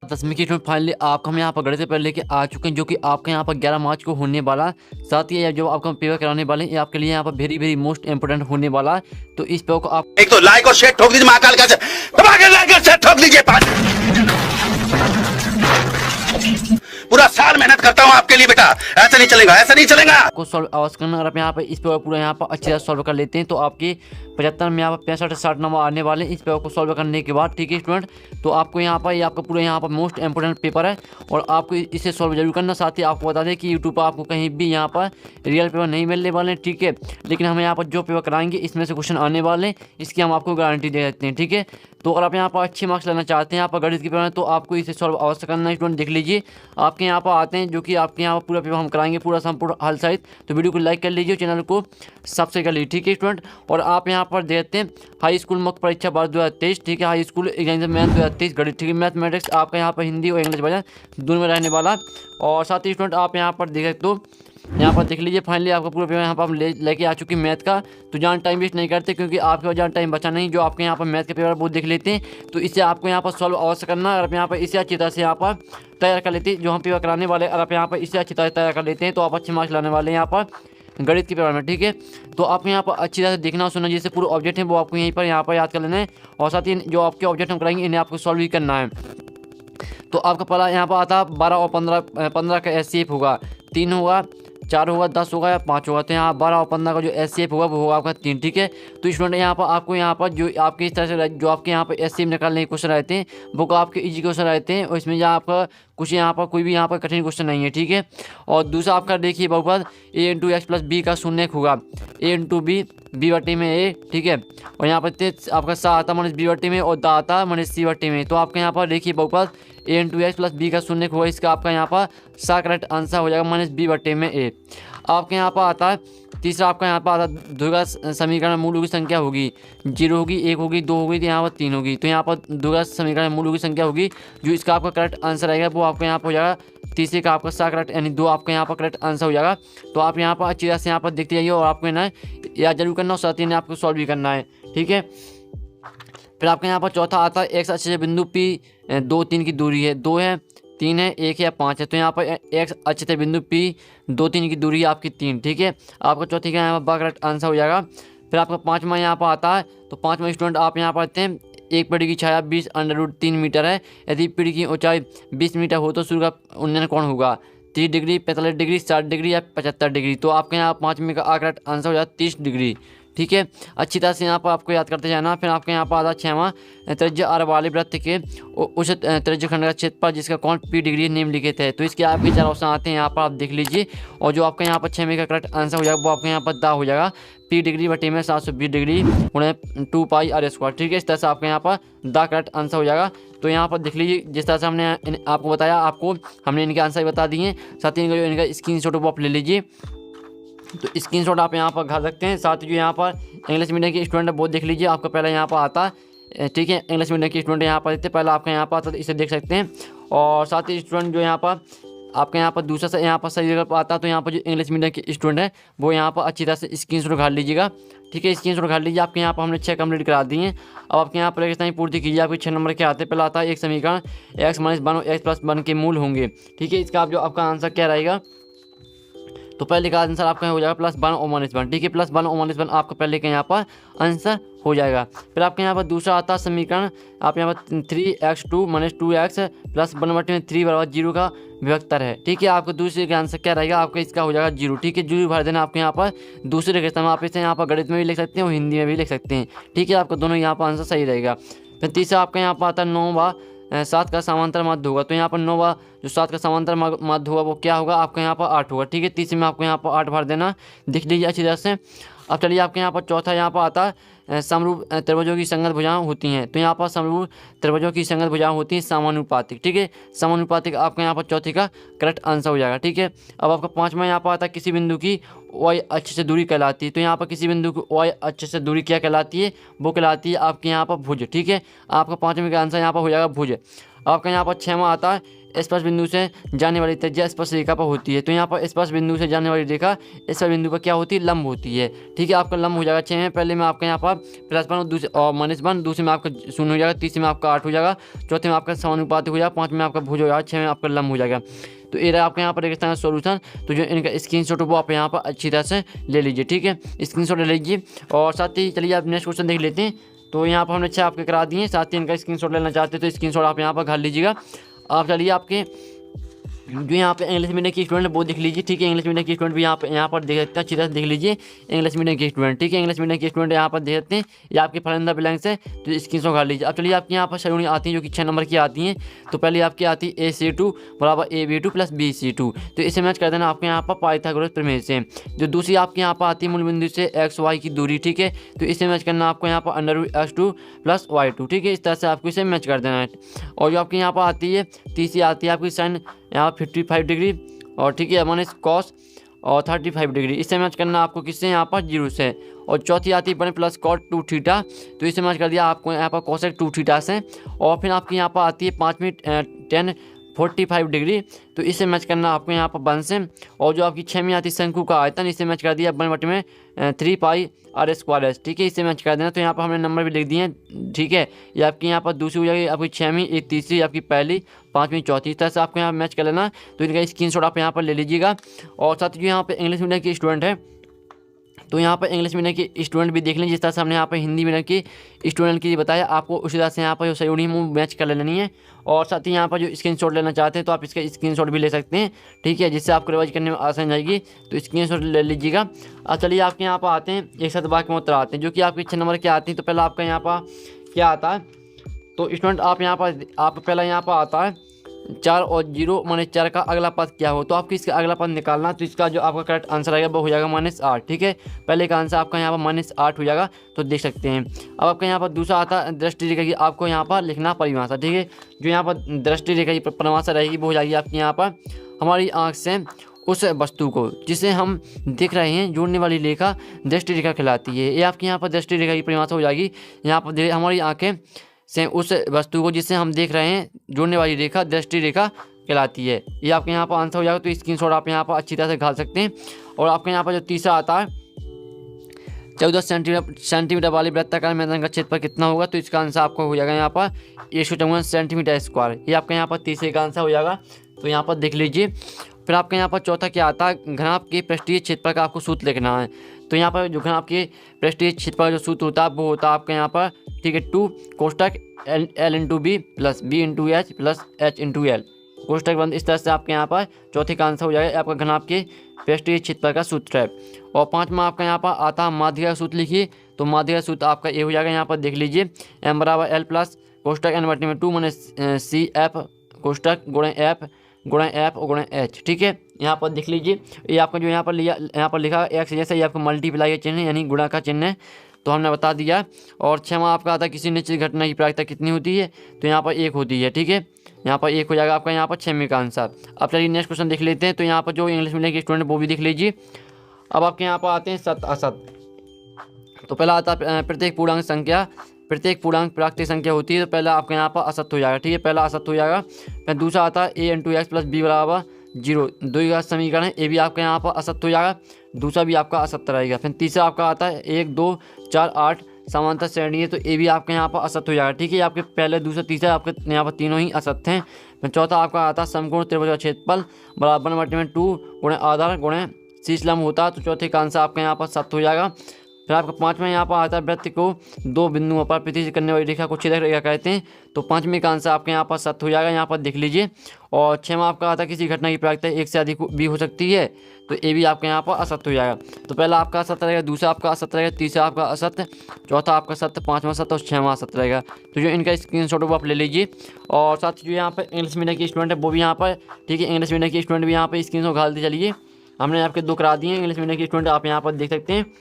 10वीं की student finally आपको हम यहाँ पर गणित पेपर लेके आ चुके हैं, जो कि आपके यहाँ पर 11 मार्च को होने वाला। साथ ही जो आपको हम पेपर कराने वाले हैं, ये आपके लिए यहाँ पर वेरी वेरी मोस्ट इंपोर्टेंट होने वाला है। तो इस पेपर को आप एक तो लाइक और शेयर ठोक दीजिए, महाकाल का दबा के लाइक और शेयर ठोक दीजिए। पूरा साल मेहनत करता हूँ आपके लिए बेटा, ऐसा नहीं चलेगा, ऐसा नहीं चलेगा। को सॉल्व अवश्य करना। अगर आप यहाँ पर इस पेपर पूरा यहाँ पर अच्छी तरह सॉल्व कर लेते हैं तो आपके 75 में यहाँ पर 65-60 नंबर आने वाले हैं इस पेपर को सॉल्व करने के बाद। ठीक है स्टूडेंट, तो आपको यहाँ पर ये आपका पूरा यहाँ पर मोस्ट इंपोर्टेंट पेपर है और आपको इसे सॉल्व जरूर करना। साथ ही आपको बता दें कि यूट्यूब पर आपको कहीं भी यहाँ पर रियल पेपर नहीं मिलने वाले हैं। ठीक है, लेकिन हम यहाँ पर जो पेपर कराएंगे इसमें से क्वेश्चन आने वाले हैं, इसकी हम आपको गारंटी दे देते हैं। ठीक है, तो अगर आप यहाँ पर अच्छे मार्क्स लेना चाहते हैं यहाँ पर गणित के पेपर में, तो आपको इसे सॉल्व अवश्य करना है। स्टूडेंट देख लीजिए, आपके यहाँ पर आते हैं जो कि आपके यहाँ पर पूरा पेपर हम कराएंगे, पूरा संपूर्ण हल सहित। तो वीडियो को लाइक कर लीजिए, चैनल को सब्सक्राइब कर लीजिए। ठीक है स्टूडेंट, और आप यहाँ पर देखते हैं हाई स्कूल मुख्य परीक्षा वर्ष 2023। ठीक है, हाई स्कूल एग्जाम मैथ 2023 गणित। ठीक है, मैथमेटिक्स आपका यहाँ पर हिंदी और इंग्लिश वर्जन दोनों में रहने वाला। और साथ ही स्टूडेंट आप यहाँ पर देख सकते हो, यहाँ पर देख लीजिए फाइनली आपका पूरा पेपर यहाँ पर हम लेके आ चुके हैं मैथ का। तो जहाँ टाइम वेस्ट नहीं करते, क्योंकि आपके पास जहाँ टाइम बचा नहीं, जो आपके यहाँ पर मैथ का पेपर वो देख लेते हैं। तो इसे आपको यहाँ पर सॉल्व अवश्य करना। अगर आप यहाँ पर इसे अच्छी तरह से यहाँ पर तैयार कर लेते हैं, जो हम पेपर कराने वाले, अगर आप यहाँ पर इसे अच्छी तरह तैयार कर लेते हैं तो आप अच्छे मार्क्स लाने वाले हैं यहाँ पर गणित के पेपर में। ठीक है, तो आपको यहाँ पर अच्छी तरह से देखना और सुनना, जैसे पूरे ऑब्जेक्ट हैं वो आपको यहीं पर यहाँ पर याद कर लेना है। और साथ ही जो आपके ऑब्जेक्ट हम कराएंगे इन्हें आपको सॉल्व भी करना है। तो आपका पहला यहाँ पर आता है 12 और 15 का एचसीएफ होगा, 3 होगा, 4 होगा, 10 होगा या 5 होगा। तो यहाँ 12 और 15 का जो एचसीएफ होगा वो होगा आपका 3। ठीक है, तो स्टूडेंट यहाँ पर आपको यहाँ पर जो आपके इस तरह से जो आपके यहाँ पर एचसीएफ निकालने के क्वेश्चन रहते हैं वो आपके इजी क्वेश्चन रहते हैं, और इसमें यहाँ आपका कुछ यहाँ पर कोई भी यहाँ पर कठिन क्वेश्चन नहीं है। ठीक है, और दूसरा आपका देखिए बहुपद a into x plus b का शून्य होगा, a इंटू बी, बी बट्टी में a। ठीक है, और यहाँ पर आपका सा आता माइनस बी बट्टी में और दा आता माइनस सी बट्टी में। तो आपके यहाँ पर देखिए बहुपद a into x plus b का शून्य होगा, इसका आपका यहाँ पर सा करेक्ट आंसर हो जाएगा माइनस बी बट्टे में a। आपके यहाँ पर आता है तीसरा, आपका यहाँ पर आता है द्विघात समीकरण मूलों की संख्या होगी, 0 होगी, 1 होगी, 2 होगी, तो यहाँ पर 3 होगी। तो यहाँ पर द्विघात समीकरण मूलों की संख्या होगी, जो इसका आपका करेक्ट आंसर आएगा वो आपका यहाँ पर हो जाएगा तीसरे का आपका सा करेक्ट, यानी 2 आपका यहाँ पर करेक्ट आंसर हो जाएगा। तो आप यहाँ पर अच्छी तरह से यहाँ पर देखते जाइए और आपको ना याद जरूर करना और साथ ही आपको सॉल्व भी करना है। ठीक है, फिर आपके यहाँ पर चौथा आता है एक्स अच्छे से बिंदु P 2, 3 की दूरी है, 2 है, 3 है, 1 है या 5 है। तो यहाँ पर एक्स अच्छे से बिंदु P 2, 3 की दूरी है आपकी 3। ठीक है, आपका चौथे का यहाँ पर करेक्ट आंसर हो जाएगा। फिर आपका पाँचवा यहाँ पर आता है, तो पाँचवा स्टूडेंट आप यहाँ पर आते हैं एक पेड़ की छाया 20√3 मीटर है, यदि पेड़ की ऊंचाई 20 मीटर हो तो सूर्य का उन्नयन कोण होगा 30 डिग्री, 45 डिग्री, 60 डिग्री या 75 डिग्री। तो आपके यहाँ पाँचवें का करेक्ट आंसर हो जाता है 30 डिग्री। ठीक है, अच्छी तरह से यहाँ पर आपको याद करते जाना। फिर आपके यहाँ पर आता छठवां, त्रिज्या r वाले वृत्त के उस त्रिज्य खंड का क्षेत्र पर जिसका कोण P डिग्री निम्नलिखित है। तो इसके आपके 4 ऑप्शन आते हैं, यहाँ पर आप देख लीजिए। और जो आपका यहाँ पर 6वें का करेक्ट आंसर हो जाएगा वो आपके यहाँ पर दा हो जाएगा P डिग्री बटे में 720 डिग्री गुणे 2 पाई r स्क्वायर। ठीक है, इस तरह से आपके यहाँ पर दा करेक्ट आंसर हो जाएगा। तो यहाँ पर देख लीजिए, जिस तरह से हमने आपको बताया, आपको हमने इनके आंसर बता दिए। साथ ही इनका स्क्रीनशॉट वो आप ले लीजिए, तो स्क्रीनशॉट आप यहाँ पर घर सकते हैं। साथ ही जो यहाँ पर इंग्लिश मीडियम के स्टूडेंट है वो देख लीजिए, आपका पहला यहाँ पर आता है। ठीक है, इंग्लिश मीडियम के स्टूडेंट यहाँ पर देते पहला आपका यहाँ पर आता है, इसे देख सकते हैं। और साथ ही स्टूडेंट जो यहाँ पर आपके यहाँ पर दूसरा से यहाँ पर सही जगह पर आता है, तो यहाँ पर जो इंग्लिश मीडियम के स्टूडेंट है वो यहाँ पर अच्छी तरह से स्क्रीनशॉट उठा लीजिएगा। ठीक है, स्क्रीनशॉट उठा लीजिए। आपके यहाँ पर हमने 6 कंप्लीट करा दिए हैं। अब आपके यहाँ पर रेगिस्तानी पूर्ति कीजिए। आपके 6 नंबर के आते हैं। पहला आता है एक समीकरण x - 1 और x + 1 के मूल होंगे। ठीक है, इसका आप जो आपका आंसर क्या रहेगा, तो पहले का आंसर आपका हो जाएगा +1 और -1। ठीक है, +1 और -1 आपका पहले का यहाँ पर आंसर हो जाएगा। फिर आपके यहाँ पर दूसरा आता है समीकरण, आप यहाँ पर 3x2 - 2x + 1/3 = 0 का विभक्तर है। ठीक है, आपको दूसरे का आंसर क्या रहेगा, आपका इसका हो जाएगा 0। ठीक है, 0 भर देना आपके यहाँ पर दूसरे के स्थान में। आप इसे यहाँ पर गणित में भी लिख सकते हैं और हिंदी में भी लिख सकते हैं। ठीक है, आपका दोनों यहाँ पर आंसर सही रहेगा। फिर तीसरा आपका यहाँ पर आता है 9 व 7 का समांतर माध्य होगा। तो यहाँ पर 9 व जो 7 का समांतर माध्य होगा वो क्या होगा, आपका यहाँ पर 8 होगा। ठीक है, तीसरे में आपको यहाँ पर 8 भर देना, देख लीजिए अच्छी तरह से। अब चलिए आपके यहाँ पर चौथा यहाँ पर आता है समरूप त्रिभुजों की संगत भुजाएं होती हैं। तो यहाँ पर समरूप त्रिभुजों की संगत भुजाएं होती हैं समानुपातिक। ठीक है, समानुपातिक आपका यहाँ पर चौथे का करेक्ट आंसर हो जाएगा। ठीक है, अब आपका पाँचवा यहाँ पर आता है किसी बिंदु की y अक्ष से दूरी कहलाती है। तो यहाँ पर किसी बिंदु की y अक्ष से दूरी क्या कहलाती है, वो कहलाती है आपके यहाँ पर भुज। ठीक है, आपका पाँचवें का आंसर यहाँ पर हो जाएगा भुज। आपका यहाँ पर 6वां आता है स्पर्श बिंदु से जाने वाली त्रिज्या स्पर्श रेखा पर होती है। तो यहाँ पर स्पर्श बिंदु से जाने वाली रेखा स्पर्श बिंदु पर क्या होती है, लंब होती है। ठीक है, आपका लंब हो जाएगा 6 में, पहले में आपका यहाँ पर +1 और दूसरे और -1, दूसरे में आपका 0 हो जाएगा, तीसरे में आपका 8 हो जाएगा, चौथे में आपका समानुपाती हो जाएगा, 5 में आपका भुज हो जाएगा, 6 में आपका लंब हो जाएगा। तो ये रहा आपका यहाँ पर रेगिस्तान का सोल्यूशन। तो जो इनका स्क्रीनशॉट है वो आप यहाँ पर अच्छी तरह से ले लीजिए। ठीक है, स्क्रीनशॉट ले लीजिए। और साथ ही चलिए आप नेक्स्ट क्वेश्चन देख लेते हैं। तो यहाँ पर हमने 6 आपके करा दिए, साथ ही इनका स्क्रीनशॉट लेना चाहते हैं तो स्क्रीनशॉट आप यहाँ पर घर लीजिएगा। आप चलिए आपके जो यहाँ पे इंग्लिश मीडियम की स्टूडेंट वो देख लीजिए। ठीक है, इंग्लिश मीडियम की स्टूडेंट भी यहाँ पर देख सकते हैं, अच्छी तरह से देख लीजिए इंग्लिश मीडियम की स्टूडेंट। ठीक है, इंग्लिश मीडियम की स्टूडेंट यहाँ पर देख सकते हैं, ये आपके फलंदा ब्लैंक्स है, तो स्क्रीनशॉट कर लीजिए। अब चलिए आपके यहाँ पर श्रेणी आती है जो कि 6 नंबर की आती हैं। तो पहले आपकी आती है AC2 बराबर AB2 + BC2। तो इसे मैच कर देना आपके यहाँ पर पाइथागोरस प्रमेय से। जो दूसरी आपके यहाँ पर आती है मूल बिंदु से XY की दूरी। ठीक है, तो इसे मैच करना आपको यहाँ पर √X2 + Y2। ठीक है, इस तरह से आपको इसे मैच कर देना है। और जो आपके यहाँ पर आती है तीसरी आती है आपकी साइन यहाँ 55 डिग्री और ठीक है -cos और 35 डिग्री, इससे मैच करना आपको किससे, यहाँ पर 0 से। और चौथी आती है 1 + cot 2θ, तो इसे मैच कर दिया आपको यहाँ पर cosec 2θ से। और फिर आपकी यहाँ पर आती है 5वीं tan 45 डिग्री, तो इसे मैच करना आपको यहाँ पर 1 से। और जो आपकी 6वीं आती है शंकु का आयतन, इसे मैच कर दिया 1/3πr²। ठीक है, इसे मैच कर देना। तो यहाँ पर हमने नंबर भी लिख दिए हैं। ठीक है, ये आपकी यहाँ पर दूसरी हो जाएगी आपकी 6वीं, एक तीसरी आपकी पहली, 5वीं चौथी, इस तरह से आपको यहाँ मैच कर लेना। तो इनका स्क्रीनशॉट आप यहाँ पर ले लीजिएगा। और साथ ही जो यहाँ पर इंग्लिश मीडियम की स्टूडेंट है, तो यहाँ पर इंग्लिश मीडियम की स्टूडेंट भी देख लें, जिस तरह से हमने यहाँ पर हिंदी मीडियम की स्टूडेंट की बताया आपको, उसी तरह से यहाँ पर जो सही मैच कर लेनी है। और साथ ही यहाँ पर जो स्क्रीनशॉट लेना चाहते हैं तो आप इसका स्क्रीनशॉट भी ले सकते हैं। ठीक है, जिससे आपको रिवाइज करने में आसान जाएगी, तो स्क्रीनशॉट ले लीजिएगा। अब चलिए आपके यहाँ पर आते हैं एक साथ वाक्य में उत्तर आते हैं, जो कि आपके 6 नंबर के आते हैं। तो पहला आपका यहाँ पर क्या आता है, तो स्टूडेंट आप यहाँ पर आप पहला यहाँ पर आता है 4 और 0 -4 का अगला पद क्या हो। तो आपको इसका अगला पद निकालना, तो इसका जो आपका करेक्ट आंसर आएगा वो हो जाएगा -8। ठीक है, पहले का आंसर आपका यहाँ पर -8 हो जाएगा, तो देख सकते हैं। अब आपका यहाँ पर दूसरा आता है दृष्टि रेखा की, आपको यहाँ पर लिखना परिभाषा। ठीक है, जो यहाँ पर दृष्टि रेखा की परिभाषा रहेगी वो हो जाएगी आपकी यहाँ पर हमारी आँख से उस वस्तु को जिसे हम देख रहे हैं जोड़ने वाली रेखा दृष्टि रेखा कहलाती है। ये आपकी यहाँ पर दृष्टि रेखा की परिभाषा हो जाएगी। यहाँ पर हमारी आँखें से उस वस्तु को जिसे हम देख रहे हैं जोड़ने वाली रेखा दृष्टि रेखा कहलाती है। ये आपके यहाँ पर आंसर हो जाएगा। तो स्क्रीनशॉट आप यहाँ पर अच्छी तरह से घाल सकते हैं। और आपके यहाँ पर जो तीसरा आता है 14 सेंटीमीटर वाले वृत्ताकार मैदान का क्षेत्रफल कितना होगा, तो इसका आंसर आपको हो जाएगा यहाँ पर 154 सेंटीमीटर स्क्वायर। ये आपका यहाँ पर तीसरे का आंसर हो जाएगा, तो यहाँ पर देख लीजिए। फिर आपके यहाँ पर चौथा क्या आता है, घनाभ के पृष्ठीय क्षेत्रफल का आपको सूत्र लिखना है। तो यहाँ पर जो घनाभ के पृष्ठीय क्षेत्रफल जो सूत्र होता है वो होता है आपका यहाँ पर, ठीक है, 2 कोष्टक L × B + B × H + H × L कोष्टक बंद। इस तरह से आपके यहाँ पर चौथे का आंसर हो जाएगा आपका घनाभ के पृष्ठीय क्षेत्रफल का सूत्र है। और 5वां आपका यहाँ पर आता है माध्यिका का सूत्र लिखिए। तो माध्यिका का सूत्र आपका ये हो जाएगा, यहाँ पर देख लीजिए M = L + कोष्टक N/2 CF कोष्टक F और H। ठीक है, यहाँ पर देख लीजिए। ये आपका जो यहाँ पर लिखा X जैसा, ये आपका मल्टीप्लाई का चिन्ह यानी गुणा का चिन्ह है, तो हमने बता दिया। और 6वां आपका आता है किसी निश्चित घटना की प्रायिकता कितनी होती है, तो यहाँ पर 1 होती है। ठीक है, यहाँ पर 1 हो जाएगा आपका यहाँ पर 6वें का आंसर। अब चलिए नेक्स्ट क्वेश्चन देख लेते हैं। तो यहाँ पर जो इंग्लिश मीडियम के स्टूडेंट वो भी देख लीजिए। अब आपके यहाँ पर आते हैं सत्य असत्य। तो पहला आता है प्रत्येक पूर्णांक प्राकृतिक संख्या होती है। तो पहला आपका यहाँ पर असत्य हो जाएगा। ठीक है, पहला असत्य हो जाएगा। फिर दूसरा आता है A × X + B = 0, 2 का समीकरण है, ये भी आपका यहाँ पर असत्य हो जाएगा, दूसरा भी आपका असत्य रहेगा। फिर तीसरा आपका आता है 1, 2, 4, 8 समांतर श्रेणी है, तो ये भी आपके यहाँ पर असत्य हो जाएगा। ठीक है, आपके पहले दूसरा तीसरा आपके यहाँ पर तीनों ही असत्य हैं। फिर चौथा आपका आता है समकोण त्रिभुज का क्षेत्रफल = 2 × आधार × शीर्ष लंब होता है, तो चौथे का आंसर आपका यहाँ पर सत्य हो जाएगा। फिर आपका 5वां यहाँ पर आता है वृत्त को 2 बिंदुओं पर प्रतिच्छेद करने वाली रेखा को छेदक रेखा कहते हैं, तो 5वें का आंसर आपके यहाँ पर सत्य हो जाएगा, यहाँ पर देख लीजिए। और 6वां आपका आता है किसी घटना की प्रायिकता 1 से अधिक भी हो सकती है, तो ये भी आपके यहाँ पर असत्य हो जाएगा। तो पहला आपका असत्य रहेगा, दूसरा आपका असत्य रहेगा, तीसरा आपका असत्य, चौथा आपका सत्य, 5वां सत्य और 6वां असत्य रहेगा। तो जो इनका स्क्रीनशॉट वो आप ले लीजिए। और साथ ही जो यहाँ पर इंग्लिश मीडियम की स्टूडेंट है वो भी यहाँ पर, ठीक है, इंग्लिश मीडियम की स्टूडेंट भी यहाँ पर स्क्रीनशॉट घाल दी। चलिए, हमने आपके 2 करा दिए इंग्लिश मीडियम की स्टूडेंट, आप यहाँ पर देख सकते हैं।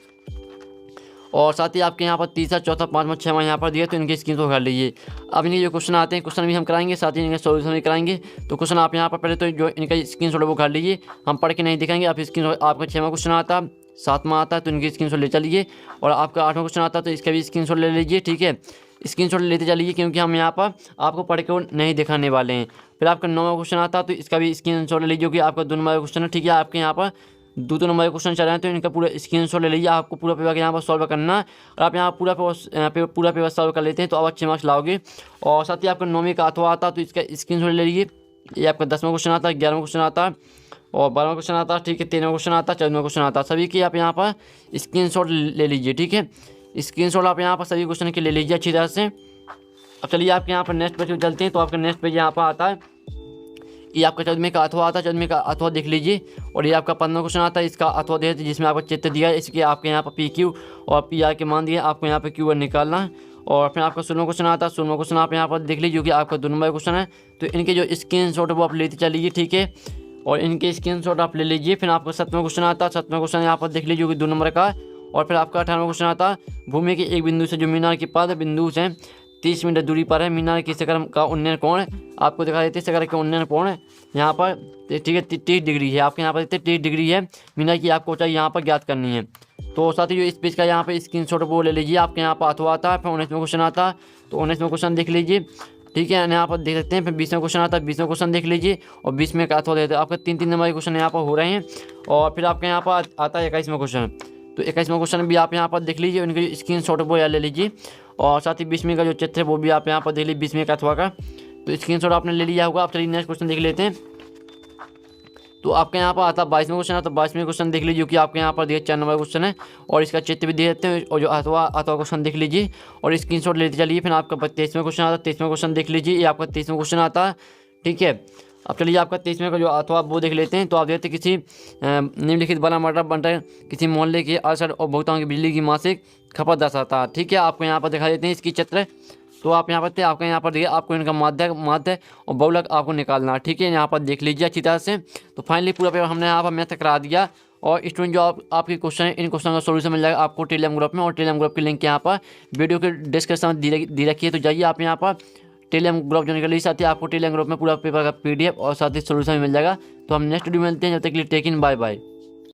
और साथ ही आपके यहाँ पर तीसरा, चौथा, 5वां, 6वां यहाँ पर दिया, तो इनकी स्क्रीन को कर लीजिए। अब इनके जो क्वेश्चन आते हैं, क्वेश्चन भी हम कराएंगे, साथ ही इनके सॉल्यूशन भी कराएंगे। तो क्वेश्चन आप यहाँ पर पहले तो जो इनका स्क्रीनशॉट वो कर लीजिए, हम पढ़ के नहीं दिखाएंगे। आप स्क्रीन आपका 6वां क्वेश्चन आता है साथ में आता है तो इनकी स्क्रीनशॉट ले चलिए। और आपका 8वां क्वेश्चन आता है तो इसका भी स्क्रीनशॉट ले लीजिए, ठीक है। स्क्रीनशॉट लेते चलिए क्योंकि हम यहाँ पर आपको पढ़ के नहीं दिखाने वाले हैं। फिर आपका 9वां क्वेश्चन आता है तो इसका भी स्क्रीनशॉट ले लीजिए, जो कि आपका 2 नंबर का क्वेश्चन है, ठीक है। आपके यहाँ पर 2 नंबर के क्वेश्चन चल रहे हैं तो इनका पूरा स्क्रीनशॉट ले लीजिए। आपको पूरा पेपर यहाँ पर सॉल्व करना है और आप यहाँ पूरा पेपर सॉल्व कर लेते हैं तो आप अच्छे मार्क्स लाओगे। और साथ ही आपका 9वीं का अथवा आता है तो इसका स्क्रीनशॉट ले लीजिए। ये आपका 10वां क्वेश्चन आता है, 11वां क्वेश्चन आता है और 12वां क्वेश्चन आता है, ठीक है। 13वां क्वेश्चन आता है, 14वां क्वेश्चन आता है, सभी की आप यहाँ पर स्क्रीनशॉट ले लीजिए, ठीक है। स्क्रीनशॉट आप यहाँ पर सभी क्वेश्चन के ले लीजिए अच्छी तरह से। अब चलिए आपके यहाँ पर नेक्स्ट पेज पे चलते हैं तो आपका नेक्स्ट पेज यहाँ पर आता है, ये आपका 14वें का अथवा आता है। 14वें का अथवा देख लीजिए। और ये आपका 15वां क्वेश्चन आता है, इसका अथवा दे जिसमें आपका चित्र दिया है, इसके आपके यहाँ पर PQ और PR के मान दिए, आपको यहाँ पर QR निकालना है। और फिर आपका 16वां क्वेश्चन आता है। 16वां क्वेश्चन आप यहाँ पर देख लीजिए, जो कि आपका 2 नंबर क्वेश्चन है। तो इनके जो स्क्रीनशॉट है वो आप लेते चलिए, ठीक है। और इनके स्क्रीनशॉट आप ले लीजिए। फिर आपका 7वां क्वेश्चन आता है। 7वां क्वेश्चन यहाँ पर देख लीजिए, जो कि 2 नंबर का है। और फिर आपका 18वां क्वेश्चन आता है, भूमि के एक बिंदु से जो मीनार के पाद बिंदु से 30 मीटर दूरी पर है, मीनार की शिखर का उन्नयन कोण आपको दिखा देते हैं। शिखर का उन्नयन कोण यहाँ पर, ठीक है, 30 डिग्री है। आपके यहाँ पर 30 डिग्री है। मीनार की आपको ऊंचाई यहाँ पर ज्ञात करनी है। तो साथ ही जो इस पेज का यहाँ पे स्क्रीनशॉट वो ले लीजिए। आपके यहाँ पर अथवा आता है। फिर 19वां क्वेश्चन आता है तो 19वां क्वेश्चन देख लीजिए, ठीक है। यहाँ पर देख सकते हैं। फिर 20वां क्वेश्चन आता है, 20वां क्वेश्चन देख लीजिए। और 20वें का अथवा देते हैं। आपके 3 नंबर के क्वेश्चन यहाँ पर हो रहे हैं। और फिर आपके यहाँ पर आता है 21वां क्वेश्चन। तो 21वां क्वेश्चन भी आप यहाँ पर देख लीजिए, उनके जो स्क्रीनशॉट वो ले लीजिए। और साथ ही 20वें का जो चित्र है वो भी आप यहाँ पर देख लीजिए, 20वें का अथवा का। तो स्क्रीनशॉट आपने ले लिया होगा। आप चलिए नेक्स्ट क्वेश्चन देख लेते हैं। तो आपके यहाँ पर आता है 22वां क्वेश्चन है। तो 22वें क्वेश्चन देख लीजिए, कि आपके यहाँ पर दिए 4 नंबर क्वेश्चन है और इसका चित्र भी दे देते हैं। और जो अथवा क्वेश्चन देख लीजिए और स्क्रीनशॉट लेते चलिए। फिर आपका 23वां क्वेश्चन आता है। 23वां क्वेश्चन देख लीजिए, ये आपका 23वां क्वेश्चन आता है, ठीक है। अब चलिए आपका 23वें का जो अथवा वो देख लेते हैं। तो आप देखते किसी निम्नलिखित वाला मॉडल बनकर किसी मोहल्ले के असर और उपभोक्ताओं की बिजली की मासिक खपत दर्शाता है, ठीक है। आपको यहाँ पर दिखा देते हैं इसकी चित्र। तो आप यहाँ पर आपका यहाँ पर देखिए, आपको इनका माध्य और बहुलक आपको निकालना है, ठीक है। यहाँ पर देख लीजिए अच्छी तरह से। तो फाइनली पूरा पेपर हमने यहाँ पर मैथ करा दिया। और स्टूडेंट जो आपके क्वेश्चन है, इन क्वेश्चन का सोल्यूशन मिल जाएगा आपको टेलीग्राम ग्रुप में। और टेलीग्राम ग्रुप की लिंक यहाँ पर वीडियो के डिस्क्रिप्शन में दी रखी है। तो जाइए आप यहाँ पर टेलीग्राम ग्रुप ज्वाइन कर लीजिए। साथ ही आपको टेलीग्राम ग्रुप में पूरा पेपर का PDF और साथ ही सोल्यूशन मिल जाएगा। तो हम नेक्स्ट वीडियो में मिलते हैं। जब तक के लिए टेक इन, बाय बाय।